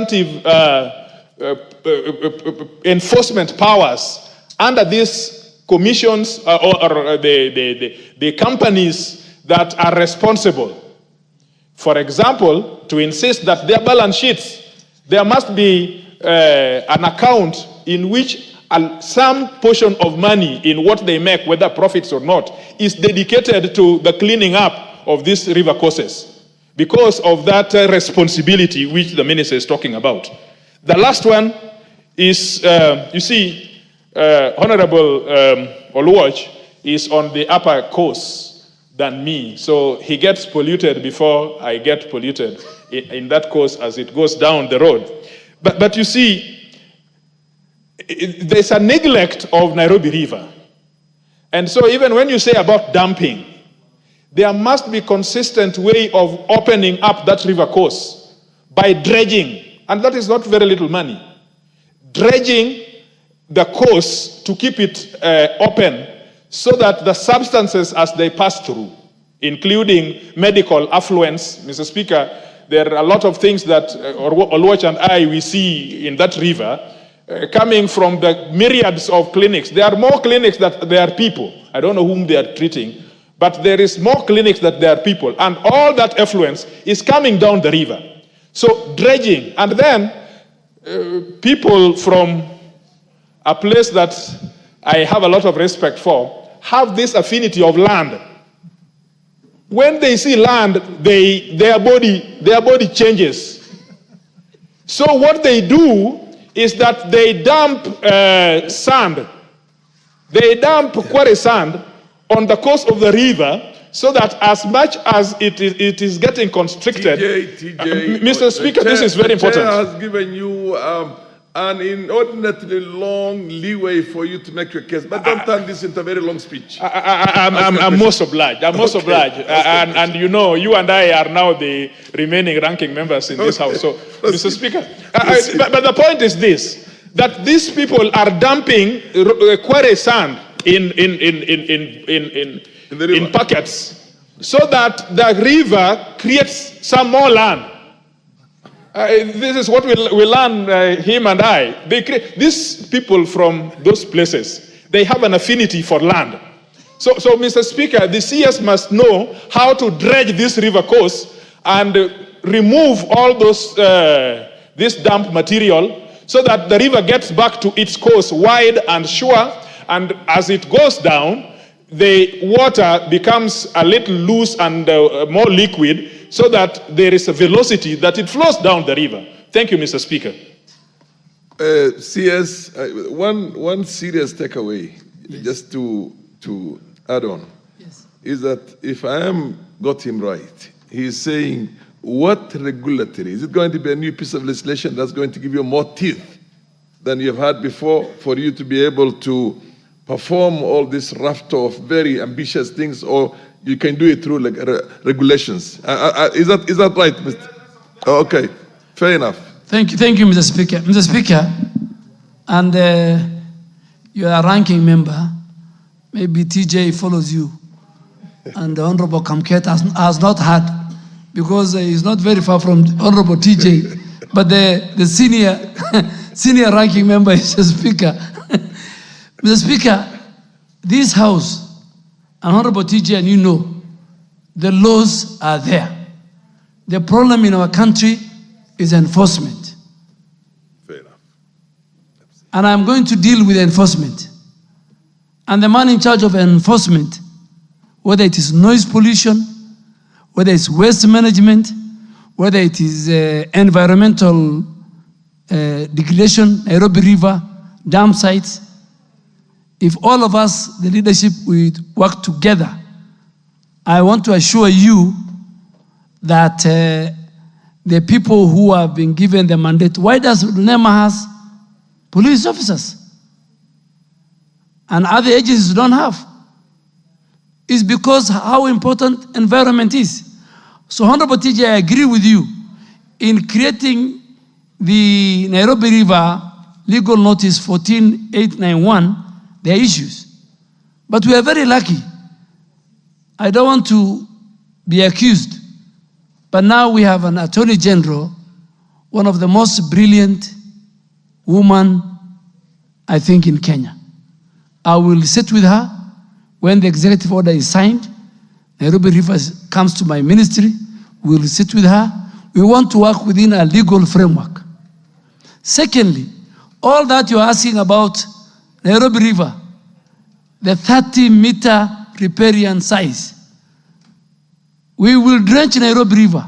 substantive enforcement powers under these commissions or the companies that are responsible. For example, to insist that their balance sheets, there must be an account in which some portion of money in what they make, whether profits or not, is dedicated to the cleaning up of these river courses because of that responsibility which the minister is talking about. The last one is, you see, Honorable Oluoch is on the upper course than me, so he gets polluted before I get polluted in that course as it goes down the road. But you see, there's a neglect of Nairobi River. And so even when you say about dumping, there must be consistent way of opening up that river course by dredging. And that is not very little money. Dredging the course to keep it open so that the substances as they pass through, including medical affluents, Mr. Speaker, there are a lot of things that Oluoch and I, we see in that river, coming from the myriads of clinics. There are more clinics than there are people. I don't know whom they are treating, but there is more clinics than there are people. And all that effluence is coming down the river. So dredging, and then people from a place that I have a lot of respect for, have this affinity of land. When they see land, their body changes. So what they do is that they dump sand. They dump quarry sand on the course of the river so that as much as it is getting constricted, TJ, Mr. Speaker, this is very important. The chair has given you an inordinately long leeway for you to make your case, but don't turn this into a very long speech. I'm most obliged. I'm most obliged. And you know, you and I are now the remaining ranking members in this house. So, Mr. Speaker, but the point is this, that these people are dumping quarry sand in packets so that the river creates some more land. This is what we learn, him and I. These people from those places, they have an affinity for land. So Mr. Speaker, the CS must know how to dredge this river course and remove all those this dump material so that the river gets back to its course wide and sure, and as it goes down, the water becomes a little loose and more liquid, so that there is a velocity that it flows down the river. Thank you, Mr. Speaker. CS, one serious takeaway, yes, just to add on, yes, is that if I got him right, he's saying, what regulatory, is it going to be a new piece of legislation that's going to give you more teeth than you've had before for you to be able to perform all this raft of very ambitious things, or you can do it through like regulations? Is that right, Mr.? Oh, okay, fair enough. Thank you, Mr. Speaker. Mr. Speaker, and you are a ranking member. Maybe TJ follows you, and the Honorable Kamket has not had, because he's not very far from Honorable TJ, but the senior ranking member is the Speaker. Mr. Speaker, this House, and Honorable TJ, and you know, the laws are there. The problem in our country is enforcement. Fair enough. And I'm going to deal with enforcement. And the man in charge of enforcement, whether it is noise pollution, whether it's waste management, whether it is environmental degradation, Nairobi River, dam sites, if all of us, the leadership, we work together, I want to assure you that the people who have been given the mandate, why does NEMA has police officers and other agencies don't have? It's because how important environment is. So Honorable TJ, I agree with you in creating the Nairobi River legal notice 14891. There are issues. But we are very lucky. I don't want to be accused, but now we have an Attorney General one of the most brilliant women, I think, in Kenya. I will sit with her when the executive order is signed. Nairobi River comes to my ministry. We will sit with her. We want to work within a legal framework. Secondly, all that you're asking about Nairobi River, the 30-meter riparian size, we will drench Nairobi River.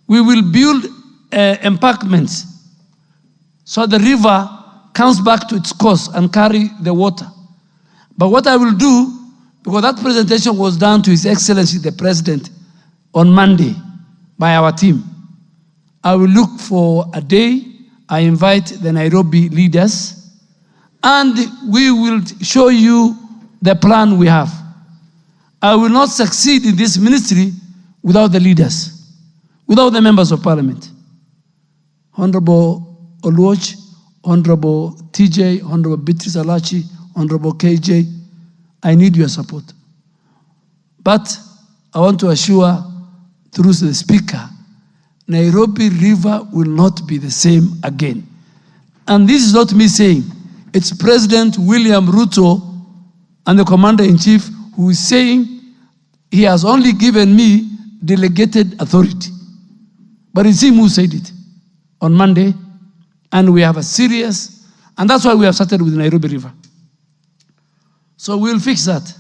We will build embankments so the river comes back to its course and carry the water. But what I will do, because that presentation was done to His Excellency the President on Monday by our team, I will look for a day. I invite the Nairobi leaders, and we will show you the plan we have. I will not succeed in this ministry without the leaders, without the members of parliament. Honorable Oluoch, Honorable TJ, Honorable Beatrice Alachi, Honorable KJ, I need your support. But I want to assure, through the Speaker, Nairobi River will not be the same again. And this is not me saying, it's President William Ruto and the Commander-in-Chief who is saying he has only given me delegated authority. But it's him who said it on Monday, and we have a serious, and that's why we have started with Nairobi River. So we'll fix that.